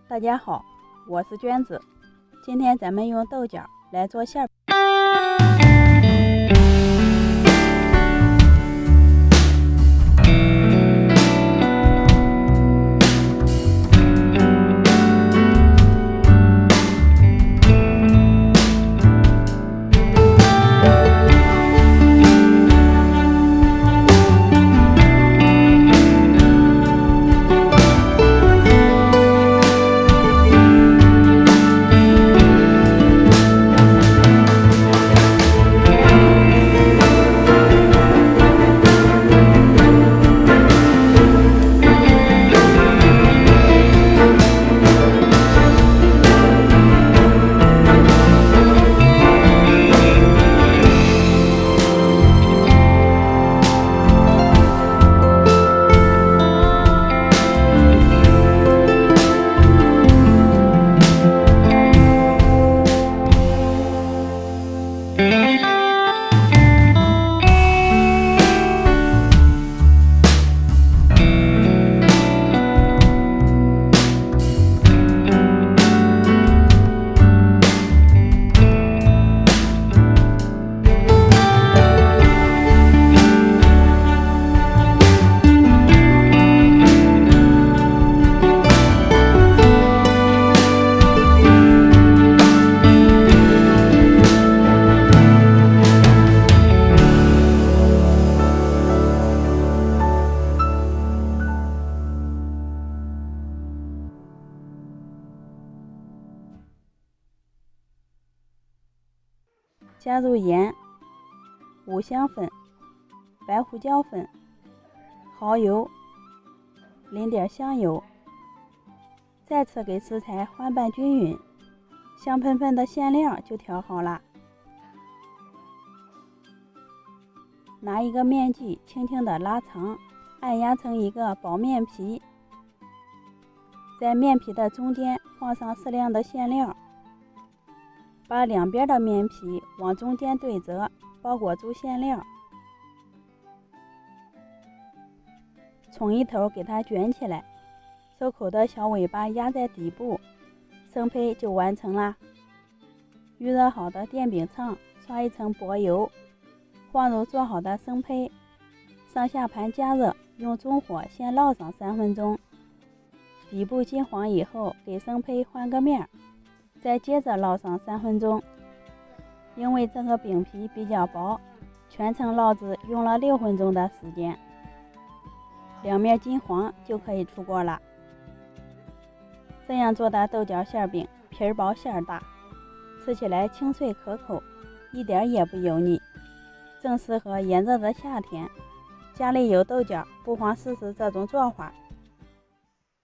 大家好，我是娟子。今天咱们用豆角来做馅饼。加入盐、五香粉、白胡椒粉、蚝油，淋点香油，再次给食材翻拌均匀，香喷喷的馅料就调好了。拿一个面剂轻轻的拉长，按压成一个薄面皮，在面皮的中间放上适量的馅料，把两边的面皮往中间对折，包裹住馅料，从一头给它卷起来，收口的小尾巴压在底部，生胚就完成啦。预热好的电饼铛刷一层薄油，放入做好的生胚，上下盘加热，用中火先烙上3分钟，底部金黄以后给生胚换个面，再接着烙上3分钟。因为这个饼皮比较薄，全程烙制用了6分钟的时间，两面金黄就可以出锅了。这样做的豆角馅饼皮薄馅大，吃起来清脆可口，一点也不油腻，正适合炎热的夏天。家里有豆角，不妨试试这种做法。